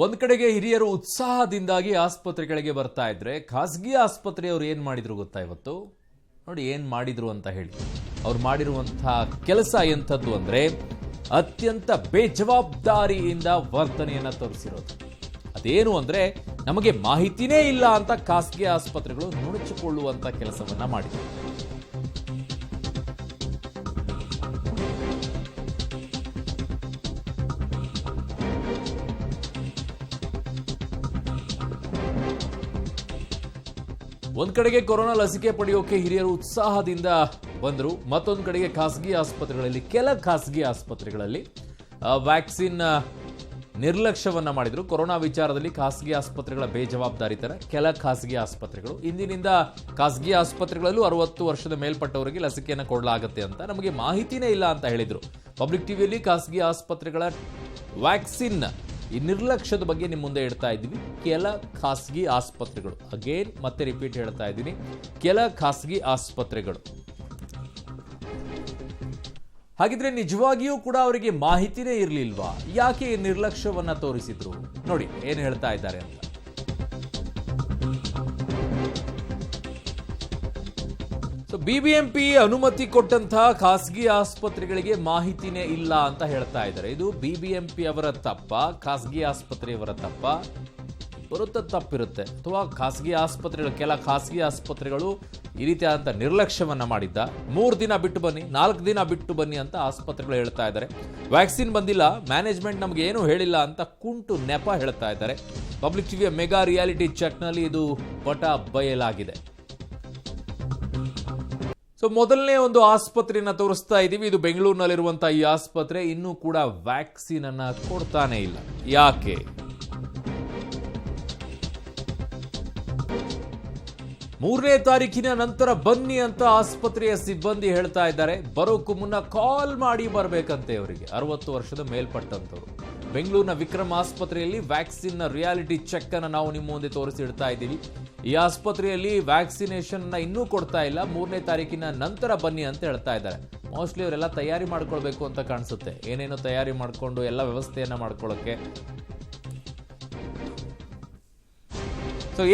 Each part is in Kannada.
ಒಂದ್ ಕಡೆಗೆ ಹಿರಿಯರು ಉತ್ಸಾಹದಿಂದಾಗಿ ಆಸ್ಪತ್ರೆಗಳಿಗೆ ಬರ್ತಾ ಇದ್ರೆ ಖಾಸಗಿ ಆಸ್ಪತ್ರೆಯವರು ಏನ್ ಮಾಡಿದ್ರು ಗೊತ್ತಾ ಇವತ್ತು? ನೋಡಿ ಏನ್ ಮಾಡಿದ್ರು ಅಂತ ಹೇಳಿ. ಅವ್ರು ಮಾಡಿರುವಂತಹ ಕೆಲಸ ಎಂಥದ್ದು ಅಂದ್ರೆ ಅತ್ಯಂತ ಬೇಜವಾಬ್ದಾರಿಯಿಂದ ವರ್ತನೆಯನ್ನ ತೋರಿಸಿರೋದು. ಅದೇನು ಅಂದ್ರೆ ನಮಗೆ ಮಾಹಿತಿನೇ ಇಲ್ಲ ಅಂತ ಖಾಸಗಿ ಆಸ್ಪತ್ರೆಗಳು ನುಣುಚಿಕೊಳ್ಳುವಂತ ಕೆಲಸವನ್ನ ಮಾಡಿದ್ರು. ಒಂದ್ ಕಡೆಗೆ ಕೊರೋನಾ ಲಸಿಕೆ ಪಡೆಯೋಕೆ ಹಿರಿಯರು ಉತ್ಸಾಹದಿಂದ ಬಂದರು. ಮತ್ತೊಂದು ಕಡೆಗೆ ಖಾಸಗಿ ಆಸ್ಪತ್ರೆಗಳಲ್ಲಿ ಕೆಲ ಖಾಸಗಿ ಆಸ್ಪತ್ರೆಗಳಲ್ಲಿ ವ್ಯಾಕ್ಸಿನ್ ನಿರ್ಲಕ್ಷ್ಯವನ್ನ ಮಾಡಿದ್ರು. ಕೊರೋನಾ ವಿಚಾರದಲ್ಲಿ ಖಾಸಗಿ ಆಸ್ಪತ್ರೆಗಳ ಬೇಜವಾಬ್ದಾರಿತನ ಕೆಲ ಖಾಸಗಿ ಆಸ್ಪತ್ರೆಗಳು. ಇಂದಿನಿಂದ ಖಾಸಗಿ ಆಸ್ಪತ್ರೆಗಳಲ್ಲೂ 60 ವರ್ಷದ ಮೇಲ್ಪಟ್ಟವರಿಗೆ ಲಸಿಕೆಯನ್ನು ಕೊಡಲಾಗುತ್ತೆ ಅಂತ ನಮಗೆ ಮಾಹಿತಿನೇ ಇಲ್ಲ ಅಂತ ಹೇಳಿದ್ರು. ಪಬ್ಲಿಕ್ ಟಿವಿಯಲ್ಲಿ ಖಾಸಗಿ ಆಸ್ಪತ್ರೆಗಳ ವ್ಯಾಕ್ಸಿನ್ ಈ ನಿರ್ಲಕ್ಷ್ಯದ ಬಗ್ಗೆ ನಿಮ್ಮ ಮುಂದೆ ಇಡ್ತಾ ಇದ್ದೀವಿ. ಕೆಲ ಖಾಸಗಿ ಆಸ್ಪತ್ರೆಗಳು, ಅಗೇನ್ ಮತ್ತೆ ರಿಪೀಟ್ ಹೇಳ್ತಾ ಇದ್ದೀನಿ, ಕೆಲ ಖಾಸಗಿ ಆಸ್ಪತ್ರೆಗಳು. ಹಾಗಿದ್ರೆ ನಿಜವಾಗಿಯೂ ಕೂಡ ಅವರಿಗೆ ಮಾಹಿತಿನೇ ಇರಲಿಲ್ವಾ? ಯಾಕೆ ನಿರ್ಲಕ್ಷ್ಯವನ್ನ ತೋರಿಸಿದ್ರು? ನೋಡಿ ಏನು ಹೇಳ್ತಾ ಇದ್ದಾರೆ ಅಂತ. ಬಿಬಿಎಂಪಿ ಅನುಮತಿ ಕೊಟ್ಟಂತಹ ಖಾಸಗಿ ಆಸ್ಪತ್ರೆಗಳಿಗೆ ಮಾಹಿತಿನೇ ಇಲ್ಲ ಅಂತ ಹೇಳ್ತಾ ಇದ್ದಾರೆ. ಇದು ಬಿಬಿಎಂಪಿ ಅವರ ತಪ್ಪ, ಖಾಸಗಿ ಆಸ್ಪತ್ರೆಯವರ ತಪ್ಪ? ಬರುತ್ತೆ, ತಪ್ಪಿರುತ್ತೆ. ಅಥವಾ ಖಾಸಗಿ ಆಸ್ಪತ್ರೆಗಳು, ಕೆಲ ಖಾಸಗಿ ಆಸ್ಪತ್ರೆಗಳು ಈ ರೀತಿಯಾದಂಥ ನಿರ್ಲಕ್ಷ್ಯವನ್ನ ಮಾಡಿದ್ದ. 3 ದಿನ ಬಿಟ್ಟು ಬನ್ನಿ, 4 ದಿನ ಬಿಟ್ಟು ಬನ್ನಿ ಅಂತ ಆಸ್ಪತ್ರೆಗಳು ಹೇಳ್ತಾ ಇದ್ದಾರೆ. ವ್ಯಾಕ್ಸಿನ್ ಬಂದಿಲ್ಲ, ಮ್ಯಾನೇಜ್ಮೆಂಟ್ ನಮ್ಗೆ ಏನು ಹೇಳಿಲ್ಲ ಅಂತ ಕುಂಟು ನೆಪ ಹೇಳ್ತಾ ಇದ್ದಾರೆ. ಪಬ್ಲಿಕ್ ಟಿವಿಯ ಮೆಗಾ ರಿಯಾಲಿಟಿ ಚೆಕ್ನಲ್ಲಿ ಇದು ಪಟ ಬಯಲಾಗಿದೆ. ಮೊದಲನೇ ಒಂದು ಆಸ್ಪತ್ರೆಯನ್ನ ತೋರಿಸ್ತಾ ಇದ್ದೀವಿ. ಇದು ಬೆಂಗಳೂರಿನಲ್ಲಿರುವಂತಹ ಈ ಆಸ್ಪತ್ರೆ ಇನ್ನೂ ಕೂಡ ವ್ಯಾಕ್ಸಿನ್ ಅನ್ನ ಕೊಡ್ತಾನೆ ಇಲ್ಲ. ಯಾಕೆ? ಮೂರನೇ ತಾರೀಕಿನ ನಂತರ ಬನ್ನಿ ಅಂತ ಆಸ್ಪತ್ರೆಯ ಸಿಬ್ಬಂದಿ ಹೇಳ್ತಾ ಇದ್ದಾರೆ. ಬರೋಕ್ಕೂ ಮುನ್ನ ಕಾಲ್ ಮಾಡಿ ಬರಬೇಕಂತೆ ಅವರಿಗೆ. 60 ವರ್ಷದ ಮೇಲ್ಪಟ್ಟಂತವರು. ಬೆಂಗಳೂರಿನ ವಿಕ್ರಮ್ ಆಸ್ಪತ್ರೆಯಲ್ಲಿ ವ್ಯಾಕ್ಸಿನ್ ರಿಯಾಲಿಟಿ ಚೆಕ್ ಅನ್ನು ನಾವು ನಿಮ್ಮ ಮುಂದೆ ತೋರಿಸಿ ಇಡ್ತಾ ಇದ್ದೀವಿ. ಈ ಆಸ್ಪತ್ರೆಯಲ್ಲಿ ವ್ಯಾಕ್ಸಿನೇಷನ್ ಇನ್ನೂ ಕೊಡ್ತಾ ಇಲ್ಲ. 3ನೇ ತಾರೀಕಿನ ನಂತರ ಬನ್ನಿ ಅಂತ ಹೇಳ್ತಾ ಇದ್ದಾರೆ. ಮೋಸ್ಟ್ಲಿ ಅವರೆಲ್ಲ ತಯಾರಿ ಮಾಡ್ಕೊಳ್ಬೇಕು ಅಂತ ಕಾಣಿಸುತ್ತೆ. ಏನೇನೋ ತಯಾರಿ ಮಾಡಿಕೊಂಡು ಎಲ್ಲ ವ್ಯವಸ್ಥೆಯನ್ನ ಮಾಡ್ಕೊಳ್ಳೋಕೆ.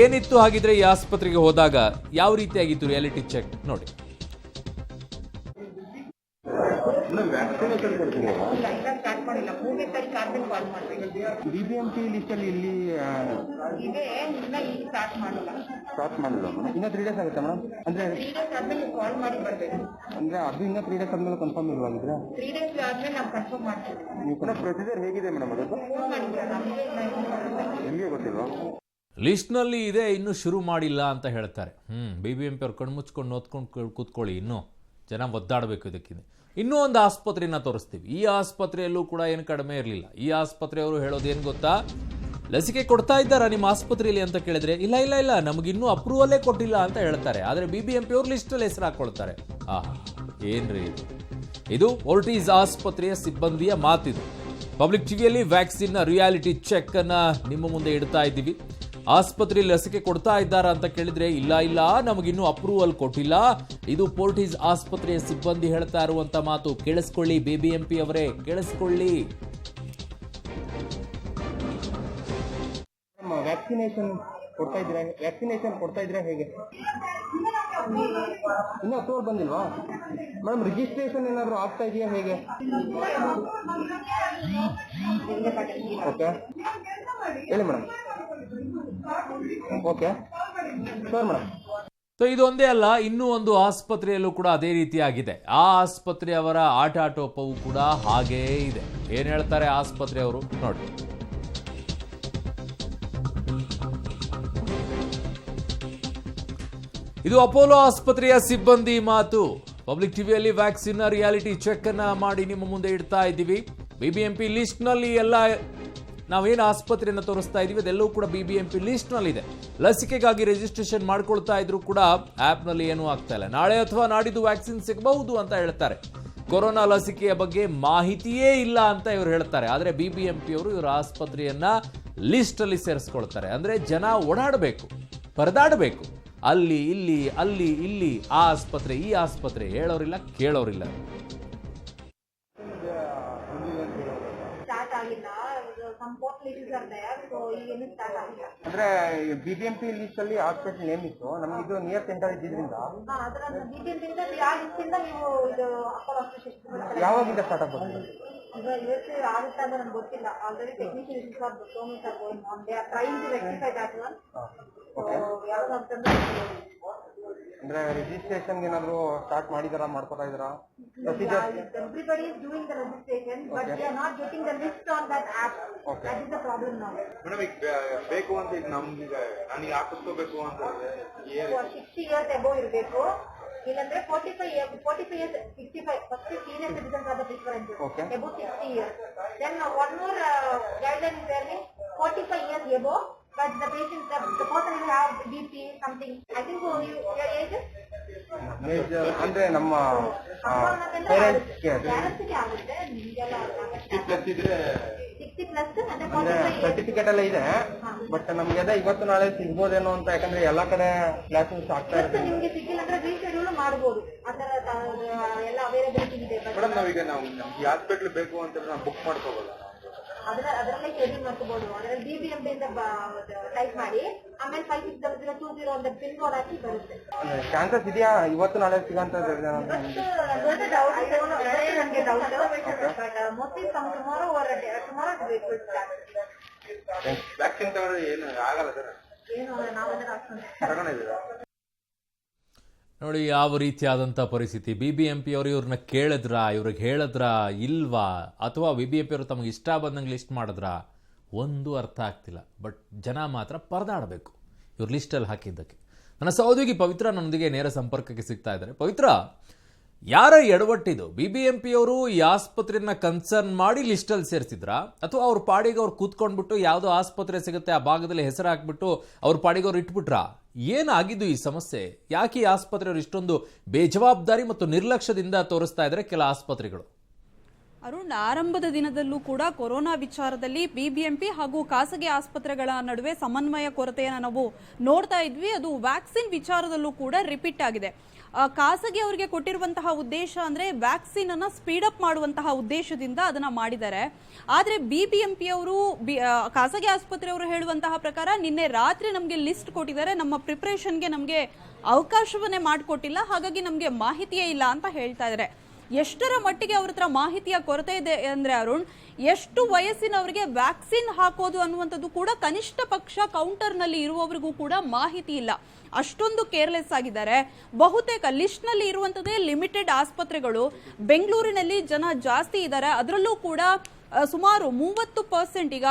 ಏನಿತ್ತು ಹಾಗಿದ್ರೆ ಈ ಆಸ್ಪತ್ರೆಗೆ ಹೋದಾಗ? ಯಾವ ರೀತಿಯಾಗಿತ್ತು ರಿಯಾಲಿಟಿ ಚೆಕ್ ನೋಡಿ. ಬಿಬಿಎಂಪಿ ಲಿಸ್ಟ್ ಅಲ್ಲಿ ಇಲ್ಲಿ ಸ್ಟಾರ್ಟ್ ಮಾಡಿಲ್ಲ ಇನ್ನ 3 ಡೇಸ್ ಆಗುತ್ತೆ ಮೇಡಮ್. ಅಂದ್ರೆ ಅದು ಇನ್ನ 3 ಡೇಸ್ ಆದ್ಮೇಲೆ ಕನ್ಫರ್ಮ್ ಇಲ್ವಾಗಿದ್ರೆ ನೀವು ಪುನಃ ಪ್ರೊಸೀಜರ್ ಹೇಗಿದೆ ಮೇಡಮ್? ಅದಕ್ಕೆ ನಿಮಗೆ ಗೊತ್ತಿಲ್ವಾ? ಲಿಸ್ಟ್ ನಲ್ಲಿ ಇದೆ, ಇನ್ನೂ ಶುರು ಮಾಡಿಲ್ಲ ಅಂತ ಹೇಳ್ತಾರೆ. ಬಿಬಿಎಂಪಿ ಅವ್ರು ಕಣ್ಮುಚ್ಕೊಂಡು ನೋದ್ಕೊಂಡು ಕೂತ್ಕೊಳ್ಳಿ, ಇನ್ನೂ ಜನ ಒದ್ದಾಡಬೇಕು ಇದಕ್ಕಿಂತ. ಇನ್ನೂ ಒಂದು ಆಸ್ಪತ್ರೆಯನ್ನ ತೋರಿಸ್ತೀವಿ. ಈ ಆಸ್ಪತ್ರೆಯಲ್ಲೂ ಕೂಡ ಏನು ಕಡಿಮೆ ಇರಲಿಲ್ಲ. ಈ ಆಸ್ಪತ್ರೆಯವರು ಹೇಳೋದೇನು ಗೊತ್ತಾ? ಲಸಿಕೆ ಕೊಡ್ತಾ ಇದ್ದಾರಾ ನಿಮ್ಮ ಆಸ್ಪತ್ರೆಯಲ್ಲಿ ಅಂತ ಕೇಳಿದ್ರೆ ಇಲ್ಲ ಇಲ್ಲ ಇಲ್ಲ ನಮಗಿನ್ನೂ ಅಪ್ರೂವಲ್ಲೇ ಕೊಟ್ಟಿಲ್ಲ ಅಂತ ಹೇಳ್ತಾರೆ. ಆದರೆ ಬಿಬಿಎಂಪಿ ಅವರು ಲಿಸ್ಟಲ್ಲಿ ಹೆಸರು ಹಾಕೊಳ್ತಾರೆ. ಏನ್ರಿ ಇದು? ಓರ್ಟಿಸ್ ಆಸ್ಪತ್ರೆಯ ಸಿಬ್ಬಂದಿಯ ಮಾತಿದು. ಪಬ್ಲಿಕ್ ಟಿವಿಯಲ್ಲಿ ವ್ಯಾಕ್ಸಿನ್ ರಿಯಾಲಿಟಿ ಚೆಕ್ ಅನ್ನ ನಿಮ್ಮ ಮುಂದೆ ಇಡ್ತಾ ಇದ್ದೀವಿ. ಆಸ್ಪತ್ರೆಯಲ್ಲಿ ಲಸಿಕೆ ಕೊಡ್ತಾ ಇದ್ದಾರಾ ಅಂತ ಕೇಳಿದ್ರೆ ಇಲ್ಲ ಇಲ್ಲ ನಮಗಿನ್ನೂ ಅಪ್ರೂವಲ್ ಕೊಟ್ಟಿಲ್ಲ. ಇದು ಫೋರ್ಟಿಸ್ ಆಸ್ಪತ್ರೆಯ ಸಿಬ್ಬಂದಿ ಹೇಳ್ತಾ ಇರುವಂತ ಮಾತು. ಕೇಳಿಸ್ಕೊಳ್ಳಿ ಬಿಬಿಎಂಪಿ ಅವರೇ, ಕೇಳಿಸ್ಕೊಳ್ಳಿ. ವ್ಯಾಕ್ಸಿನೇಷನ್ ಕೊಡ್ತಾ ಇದ್ರೆ ಹೇಗೆ? ಇನ್ನೂ ಅಪ್ರೂವಲ್ ಬಂದಿಲ್ವಾ ಮೇಡಮ್? ರಿಜಿಸ್ಟ್ರೇಷನ್ ಏನಾದರೂ ಆಗ್ತಾ ಇದೆಯಾ ಹೇಗೆ? ಓಕೆ ಹೇಳಿ ಮೇಡಮ್. Okay sir madam. ಇದೊಂದೇ ಅಲ್ಲ, ಇನ್ನೂ ಒಂದು ಆಸ್ಪತ್ರೆಯಲ್ಲೂ ಕೂಡ ಅದೇ ರೀತಿಯಾಗಿದೆ. ಆ ಆಸ್ಪತ್ರೆಯವರ ಆಟಾಟೋಪವು ಕೂಡ ಹಾಗೇ ಇದೆ. ಏನ್ ಹೇಳ್ತಾರೆ ಆಸ್ಪತ್ರೆಯವರು ನೋಡಿ. ಇದು ಅಪೋಲೋ ಆಸ್ಪತ್ರೆಯ ಸಿಬ್ಬಂದಿ ಮಾತು. ಪಬ್ಲಿಕ್ ಟಿವಿಯಲ್ಲಿ ವ್ಯಾಕ್ಸಿನ್ ರಿಯಾಲಿಟಿ ಚೆಕ್ ಅನ್ನ ಮಾಡಿ ನಿಮ್ಮ ಮುಂದೆ ಇಡ್ತಾ ಇದ್ದೀವಿ. ಬಿಬಿಎಂಪಿ ಲಿಸ್ಟ್ ನಲ್ಲಿ ಎಲ್ಲ ನಾವೇನು ಆಸ್ಪತ್ರೆಯನ್ನು ತೋರಿಸ್ತಾ ಇದೀವಿ ಅದೆಲ್ಲವೂ ಕೂಡ ಬಿಬಿಎಂಪಿ ಲಿಸ್ಟ್ ನಲ್ಲಿ ಇದೆ. ಲಸಿಕೆಗಾಗಿ ರಿಜಿಸ್ಟ್ರೇಷನ್ ಮಾಡ್ಕೊಳ್ತಾ ಇದ್ರು ಕೂಡ ಆಪ್ ನಲ್ಲಿ ಏನೂ ಆಗ್ತಾ ಇಲ್ಲ. ನಾಳೆ ಅಥವಾ ನಾಡಿದ್ದು ವ್ಯಾಕ್ಸಿನ್ ಸಿಗಬಹುದು ಅಂತ ಹೇಳ್ತಾರೆ. ಕೊರೋನಾ ಲಸಿಕೆಯ ಬಗ್ಗೆ ಮಾಹಿತಿಯೇ ಇಲ್ಲ ಅಂತ ಇವರು ಹೇಳ್ತಾರೆ. ಆದರೆ ಬಿಬಿಎಂಪಿ ಅವರು ಇವರ ಆಸ್ಪತ್ರೆಯನ್ನ ಲಿಸ್ಟ್ ಅಲ್ಲಿ ಸೇರಿಸ್ಕೊಳ್ತಾರೆ. ಅಂದ್ರೆ ಜನ ಓಡಾಡಬೇಕು, ಪರದಾಡಬೇಕು. ಅಲ್ಲಿ ಇಲ್ಲಿ ಅಲ್ಲಿ ಇಲ್ಲಿ, ಆ ಆಸ್ಪತ್ರೆ ಈ ಆಸ್ಪತ್ರೆ, ಹೇಳೋರಿಲ್ಲ ಕೇಳೋರಿಲ್ಲ. Some portal issues are there, so so ಈಗೇನು ಸ್ಟಾರ್ಟ್ ಆಗಿಲ್ಲ. ಅಂದ್ರೆ BBMP ಲಿಸ್ಟ್ ಅಲ್ಲಿ ಹಾಸ್ಪಿಟಲ್ ನೇಮ್ ಇತ್ತು, ನಮ್ಗೆ ಇದು ನಿಯರ್ ಸೆಂಟರ್ ಇದ್ದಿದ್ರಿಂದ ಅದರ BBMP ಆ ಲಿಸ್ಟಿಂದ ನೀವು ಇದು ಅಪೋಲೋ ಹಾಸ್ಪಿಟಲ್ ಯಾವಾಗಿಂದ ಸ್ಟಾರ್ಟ್ ಆಗ್ಬೋದು? ಈಗ ಇವತ್ತು ಆಗುತ್ತೆ ಅಂತ ನನಗೆ ಗೊತ್ತಿಲ್ಲ. Already technician issues are so much are going on. They are trying to rectify that one. ಯಾವಾಗ ಅಂತಂದ್ರೆ ಅಂದ್ರೆ ರಿಜಿಸ್ಟ್ರೇಷನ್ ಏನಾದ್ರು ಸ್ಟಾರ್ಟ್ ಮಾಡಿದಾರಾ, ಮಾಡ್ಕೊತಾ ಇದಾರಾ? everybody is doing the registration, but they are not getting the list on that app. That is the problem now. Madam ಈಗ ಬೇಕು ಅಂತ ಈಗ ನಮ್ಗೆ ನನಗೆ ಹಾಕಿಸ್ಕೋಬೇಕು ಅಂತಂದ್ರೆ 60 years above ಇರಬೇಕು, ಇಲ್ಲಾಂದ್ರೆ 45 years 65 first senior citizens are the preference. Above 60 years. Then one more guideline is there, 45 years above, but the patient, the person will have BP something. I think your age is ಅಂದ್ರೆ ನಮ್ಮ ಪೇರೆಂಟ್ಸ್ಗೆ ಆಗುತ್ತೆ ನಿಮಗೆಲ್ಲ 60+ ಇದ್ರೆ 60+ ಅಂದ್ರೆ ಅಂದ್ರೆ 45 ಸರ್ಟಿಫಿಕೇಟ್ ಎಲ್ಲ ಇದೆ, ಬಟ್ ನಮ್ಗೆ ಅದೇ ಇವತ್ತು ನಾಳೆ ಸಿಗ್ಬೋದೇನೋ ಅಂತ, ಯಾಕಂದ್ರೆ ಎಲ್ಲಾ ಕಡೆ ಕ್ಲಾಸಸ್ ಆಗ್ತಾ ಇವತ್ತು ಇರುತ್ತೆ. ನಿಮ್ಗೆ ಸಿಕ್ಕಿಲ್ಲ ಅಂದ್ರೆ ರೀಶೆಡ್ಯೂಲ್ ಮಾಡಬಹುದು, ಆತರ ಎಲ್ಲ ಅವೈಲಬಿಲಿಟಿ ಇದೆ. ಮೇಡಮ್ ನಾವೀಗ ನಮ್ಗೆ ಈ ಹಾಸ್ಪಿಟ್ಲ್ ಬೇಕು ಅಂತಂದ್ರೆ ನಾವು ಬುಕ್ ಮಾಡ್ಕೋಬೋದಾ? ಅದರಲ್ಲೇ ಶೆಡ್ಯೂಲ್ ಮಾಡ್ಕೋಬಹುದು. ಅದರಲ್ಲಿ BBMP ಇಂದ ಟೈಪ್ ಮಾಡಿ ಆಮೇಲೆ 560020 ಅಂತ ಪಿನ್ ಕೋಡ್ ಹಾಕಿ ಬರುತ್ತೆ. ಚಾನ್ಸಸ್ ಇದೆಯಾ ಇವತ್ತು ನಾಳೆ ಸಿಗಂತದ್ದು? ನನಗೆ doubt, but mostly some tomorrow vaccine ತಗೊಂಡ್ರೆ ಏನು ಆಗಲ್ಲ ಸರ್? ಏನು ನಾವೆಲ್ಲ ಹಾಕ್ಕೊಂಡು ತಗೊಂಡಿದ್ದೀರಾ? ನೋಡಿ ಯಾವ ರೀತಿಯಾದಂಥ ಪರಿಸ್ಥಿತಿ. BBMP ಅವರು ಇವ್ರನ್ನ ಕೇಳಿದ್ರಾ, ಇವ್ರಿಗೆ ಹೇಳಿದ್ರಾ ಇಲ್ವಾ, ಅಥವಾ BBMP ಅವರು ತಮಗೆ ಇಷ್ಟ ಬಂದಂಗೆ ಲಿಸ್ಟ್ ಮಾಡಿದ್ರಾ, ಒಂದು ಅರ್ಥ ಆಗ್ತಿಲ್ಲ. ಬಟ್ ಜನ ಮಾತ್ರ ಪರದಾಡಬೇಕು ಇವ್ರು ಲಿಸ್ಟಲ್ಲಿ ಹಾಕಿದ್ದಕ್ಕೆ. ನನ್ನ ಸಹೋದ್ಯೋಗಿ ಪವಿತ್ರ ನನ್ನೊಂದಿಗೆ ನೇರ ಸಂಪರ್ಕಕ್ಕೆ ಸಿಗ್ತಾ ಇದ್ದಾರೆ. ಪವಿತ್ರ, ಯಾರ ಎಡವಟ್ಟಿದು? BBMP ಅವರು ಈ ಆಸ್ಪತ್ರೆಯನ್ನ ಕನ್ಸರ್ನ್ ಮಾಡಿ ಲಿಸ್ಟಲ್ಲಿ ಸೇರಿಸಿದ್ರಾ, ಅಥವಾ ಅವ್ರ ಪಾಡಿಗೆ ಅವ್ರು ಕೂತ್ಕೊಂಡ್ಬಿಟ್ಟು ಯಾವುದೋ ಆಸ್ಪತ್ರೆ ಸಿಗುತ್ತೆ ಆ ಭಾಗದಲ್ಲಿ ಹೆಸರು ಹಾಕ್ಬಿಟ್ಟು ಅವ್ರ ಪಾಡಿಗೆ ಅವ್ರು ಇಟ್ಬಿಟ್ರಾ? ಏನಾಗಿದ್ದು ಈ ಸಮಸ್ಯೆ? ಯಾಕೆ ಈ ಆಸ್ಪತ್ರೆಯವರು ಇಷ್ಟೊಂದು ಬೇಜವಾಬ್ದಾರಿ ಮತ್ತು ನಿರ್ಲಕ್ಷ್ಯದಿಂದ ತೋರಿಸ್ತಾ ಇದ್ದಾರೆ ಕೆಲ ಆಸ್ಪತ್ರೆಗಳು? ಅರುಣ್, ಆರಂಭದ ದಿನದಲ್ಲೂ ಕೂಡ ಕೊರೋನಾ ವಿಚಾರದಲ್ಲಿ BBMP ಹಾಗೂ ಖಾಸಗಿ ಆಸ್ಪತ್ರೆಗಳ ನಡುವೆ ಸಮನ್ವಯ ಕೊರತೆಯನ್ನು ನಾವು ನೋಡ್ತಾ ಇದ್ವಿ. ಅದು ವ್ಯಾಕ್ಸಿನ್ ವಿಚಾರದಲ್ಲೂ ಕೂಡ ರಿಪೀಟ್ ಆಗಿದೆ. ಖಾಸಗಿ ಅವರಿಗೆ ಕೊಟ್ಟಿರುವಂತಹ ಉದ್ದೇಶ ಅಂದ್ರೆ ವ್ಯಾಕ್ಸಿನ್ ಅನ್ನ ಸ್ಪೀಡ್ ಅಪ್ ಮಾಡುವಂತಹ ಉದ್ದೇಶದಿಂದ ಅದನ್ನ ಮಾಡಿದ್ದಾರೆ. ಆದ್ರೆ BBMP ಅವರು ಖಾಸಗಿ ಆಸ್ಪತ್ರೆಯವರು ಹೇಳುವಂತಹ ಪ್ರಕಾರ ನಿನ್ನೆ ರಾತ್ರಿ ನಮಗೆ ಲಿಸ್ಟ್ ಕೊಟ್ಟಿದ್ದಾರೆ, ನಮ್ಮ ಪ್ರಿಪರೇಷನ್ಗೆ ನಮಗೆ ಅವಕಾಶವನ್ನೇ ಮಾಡಿಕೊಟ್ಟಿಲ್ಲ, ಹಾಗಾಗಿ ನಮಗೆ ಮಾಹಿತಿಯೇ ಇಲ್ಲ ಅಂತ ಹೇಳ್ತಾ ಇದ್ದಾರೆ. ಎಷ್ಟರ ಮಟ್ಟಿಗೆ ಅವ್ರ ಹತ್ರ ಮಾಹಿತಿಯ ಕೊರತೆ ಇದೆ ಅಂದ್ರೆ ಅರುಣ್, ಎಷ್ಟು ವಯಸ್ಸಿನವರಿಗೆ ವ್ಯಾಕ್ಸಿನ್ ಹಾಕೋದು ಅನ್ನುವಂಥದ್ದು ಕೂಡ ಕನಿಷ್ಠ ಪಕ್ಷ ಕೌಂಟರ್ ನಲ್ಲಿ ಇರುವವರಿಗೂ ಕೂಡ ಮಾಹಿತಿ ಇಲ್ಲ. ಅಷ್ಟೊಂದು ಕೇರ್ಲೆಸ್ ಆಗಿದ್ದಾರೆ. ಬಹುತೇಕ ಲಿಸ್ಟ್ ನಲ್ಲಿ ಇರುವಂತದ್ದೇ ಲಿಮಿಟೆಡ್ ಆಸ್ಪತ್ರೆಗಳು. ಬೆಂಗಳೂರಿನಲ್ಲಿ ಜನ ಜಾಸ್ತಿ ಇದ್ದಾರೆ, ಅದರಲ್ಲೂ ಕೂಡ ಸುಮಾರು 30%, ಈಗ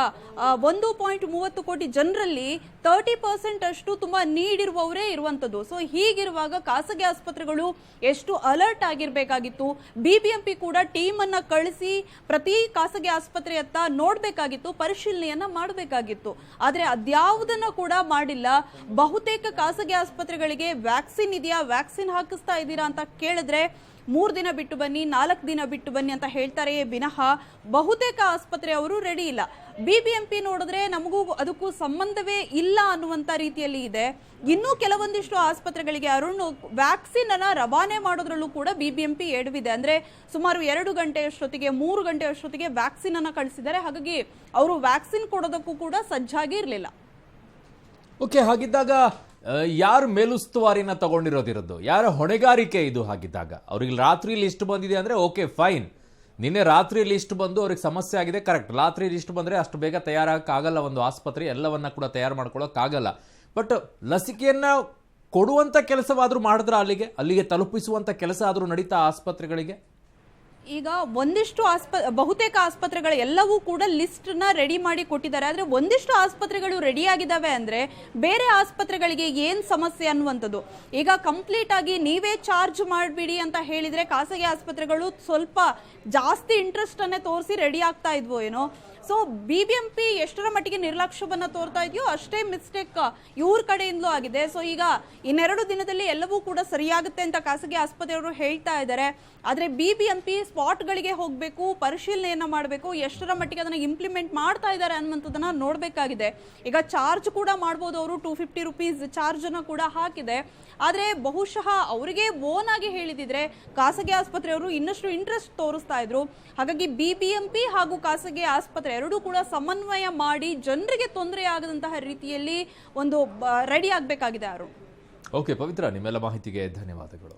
1.30 ಕೋಟಿ ಜನರಲ್ಲಿ 30% ಅಷ್ಟು ತುಂಬಾ ನೀಡಿರುವವರೇ ಇರುವಂತದ್ದು. ಸೊ ಹೀಗಿರುವಾಗ ಖಾಸಗಿ ಆಸ್ಪತ್ರೆಗಳು ಎಷ್ಟು ಅಲರ್ಟ್ ಆಗಿರ್ಬೇಕಾಗಿತ್ತು. BBMP ಕೂಡ ಟೀಮ್ ಅನ್ನ ಕಳಿಸಿ ಪ್ರತಿ ಖಾಸಗಿ ಆಸ್ಪತ್ರೆಯತ್ತ ನೋಡ್ಬೇಕಾಗಿತ್ತು, ಪರಿಶೀಲನೆಯನ್ನ ಮಾಡಬೇಕಾಗಿತ್ತು. ಆದ್ರೆ ಅದ್ಯಾವುದನ್ನ ಕೂಡ ಮಾಡಿಲ್ಲ. ಬಹುತೇಕ ಖಾಸಗಿ ಆಸ್ಪತ್ರೆಗಳಿಗೆ ವ್ಯಾಕ್ಸಿನ್ ಇದೆಯಾ, ವ್ಯಾಕ್ಸಿನ್ ಹಾಕಿಸ್ತಾ ಇದ್ದೀರಾ ಅಂತ ಕೇಳಿದ್ರೆ 3 ದಿನ ಬಿಟ್ಟು ಬನ್ನಿ, 4 ದಿನ ಬಿಟ್ಟು ಬನ್ನಿ ಅಂತ ಹೇಳ್ತಾರೆಯೇ ವಿನಃ ಬಹುತೇಕ ಆಸ್ಪತ್ರೆಯವರು ರೆಡಿ ಇಲ್ಲ. BBMP ನೋಡಿದ್ರೆ ನಮಗೂ ಅದಕ್ಕೂ ಸಂಬಂಧವೇ ಇಲ್ಲ ಅನ್ನುವಂತ ರೀತಿಯಲ್ಲಿ ಇದೆ. ಇನ್ನೂ ಕೆಲವೊಂದಿಷ್ಟು ಆಸ್ಪತ್ರೆಗಳಿಗೆ ಅರುಣ್ ವ್ಯಾಕ್ಸಿನ್ ಅನ್ನ ರವಾನೆ ಮಾಡೋದ್ರಲ್ಲೂ ಕೂಡ BBMP ಎಡವಿದೆ. ಅಂದ್ರೆ ಸುಮಾರು 2 ಗಂಟೆಯಷ್ಟೊತ್ತಿಗೆ 3 ಗಂಟೆಯಷ್ಟೊತ್ತಿಗೆ ವ್ಯಾಕ್ಸಿನ್ ಅನ್ನ ಕಳಿಸಿದ್ದಾರೆ. ಹಾಗಾಗಿ ಅವರು ವ್ಯಾಕ್ಸಿನ್ ಕೊಡೋದಕ್ಕೂ ಕೂಡ ಸಜ್ಜಾಗಿ ಇರಲಿಲ್ಲ. ಓಕೆ, ಹಾಗಿದ್ದಾಗ ಯಾರು ಮೇಲುಸ್ತುವಾರಿನ ತಗೊಂಡಿರೋದಿರೋದು, ಯಾರ ಹೊಣೆಗಾರಿಕೆ ಇದು? ಹಾಗಿದ್ದಾಗ ಅವ್ರಿಗೆ ರಾತ್ರಿ ಲಿಸ್ಟ್ ಬಂದಿದೆ ಅಂದ್ರೆ ಓಕೆ ಫೈನ್, ನಿನ್ನೆ ರಾತ್ರಿ ಲಿಸ್ಟ್ ಬಂದು ಅವ್ರಿಗೆ ಸಮಸ್ಯೆ ಆಗಿದೆ, ಕರೆಕ್ಟ್. ರಾತ್ರಿ ಲಿಸ್ಟ್ ಬಂದರೆ ಅಷ್ಟು ಬೇಗ ತಯಾರಾಗಕ್ಕಾಗಲ್ಲ ಒಂದು ಆಸ್ಪತ್ರೆ, ಎಲ್ಲವನ್ನ ಕೂಡ ತಯಾರು ಮಾಡ್ಕೊಳ್ಳೋಕ್ಕಾಗಲ್ಲ. ಬಟ್ ಲಸಿಕೆಯನ್ನ ಕೊಡುವಂಥ ಕೆಲಸವಾದರೂ ಮಾಡಿದ್ರೆ ಅಲ್ಲಿಗೆ ತಲುಪಿಸುವಂಥ ಕೆಲಸ ಆದರೂ ನಡೀತಾ ಆಸ್ಪತ್ರೆಗಳಿಗೆ? ಈಗ ಒಂದಿಷ್ಟು ಬಹುತೇಕ ಆಸ್ಪತ್ರೆಗಳ ಎಲ್ಲವೂ ಕೂಡ ಲಿಸ್ಟ್ ನ ರೆಡಿ ಮಾಡಿ ಕೊಟ್ಟಿದ್ದಾರೆ. ಆದ್ರೆ ಒಂದಿಷ್ಟು ಆಸ್ಪತ್ರೆಗಳು ರೆಡಿ ಆಗಿದಾವೆ ಅಂದ್ರೆ ಬೇರೆ ಆಸ್ಪತ್ರೆಗಳಿಗೆ ಏನ್ ಸಮಸ್ಯೆ ಅನ್ನುವಂಥದ್ದು. ಈಗ ಕಂಪ್ಲೀಟ್ ಆಗಿ ನೀವೇ ಚಾರ್ಜ್ ಮಾಡ್ಬಿಡಿ ಅಂತ ಹೇಳಿದ್ರೆ ಖಾಸಗಿ ಆಸ್ಪತ್ರೆಗಳು ಸ್ವಲ್ಪ ಜಾಸ್ತಿ ಇಂಟ್ರೆಸ್ಟ್ ಅನ್ನೇ ತೋರಿಸಿ ರೆಡಿ ಆಗ್ತಾ ಇದ್ವೋ ಏನೋ. ಸೊ BBMP ಎಷ್ಟರ ಮಟ್ಟಿಗೆ ನಿರ್ಲಕ್ಷ್ಯವನ್ನ ತೋರ್ತಾ ಇದೆಯೋ ಅಷ್ಟೇ ಮಿಸ್ಟೇಕ್ ಇವ್ರ ಕಡೆಯಿಂದಲೂ ಆಗಿದೆ. ಸೊ ಈಗ 2 ದಿನದಲ್ಲಿ ಎಲ್ಲವೂ ಕೂಡ ಸರಿಯಾಗುತ್ತೆ ಅಂತ ಖಾಸಗಿ ಆಸ್ಪತ್ರೆಯವರು ಹೇಳ್ತಾ ಇದ್ದಾರೆ. ಆದ್ರೆ BBMP ಸ್ಪಾಟ್ಗಳಿಗೆ ಹೋಗಬೇಕು, ಪರಿಶೀಲನೆಯನ್ನ ಮಾಡಬೇಕು, ಎಷ್ಟರ ಮಟ್ಟಿಗೆ ಅದನ್ನ ಇಂಪ್ಲಿಮೆಂಟ್ ಮಾಡ್ತಾ ಇದ್ದಾರೆ ಅನ್ನುವಂಥದ್ದನ್ನ ನೋಡ್ಬೇಕಾಗಿದೆ. ಈಗ ಚಾರ್ಜ್ ಕೂಡ ಮಾಡ್ಬೋದು, ಅವರು 250 ರೂಪೀಸ್ ಚಾರ್ಜ್ ಅನ್ನ ಕೂಡ ಹಾಕಿದೆ. ಆದ್ರೆ ಬಹುಶಃ ಅವರಿಗೆ ಓನ್ ಆಗಿ ಹೇಳಿದಿದ್ರೆ ಖಾಸಗಿ ಆಸ್ಪತ್ರೆಯವರು ಇನ್ನಷ್ಟು ಇಂಟ್ರೆಸ್ಟ್ ತೋರಿಸ್ತಾ ಇದ್ರು. ಹಾಗಾಗಿ BBMP ಹಾಗೂ ಖಾಸಗಿ ಆಸ್ಪತ್ರೆ ಎರಡೂ ಕೂಡ ಸಮನ್ವಯ ಮಾಡಿ ಜನರಿಗೆ ತೊಂದರೆ ಆಗದಂತಹ ರೀತಿಯಲ್ಲಿ ಒಂದು ರೆಡಿ ಆಗಬೇಕಾಗಿದೆ ಅರುಣ್. ಓಕೆ ಪವಿತ್ರ, ನಿಮ್ಮೆಲ್ಲ ಮಾಹಿತಿಗೆ ಧನ್ಯವಾದಗಳು.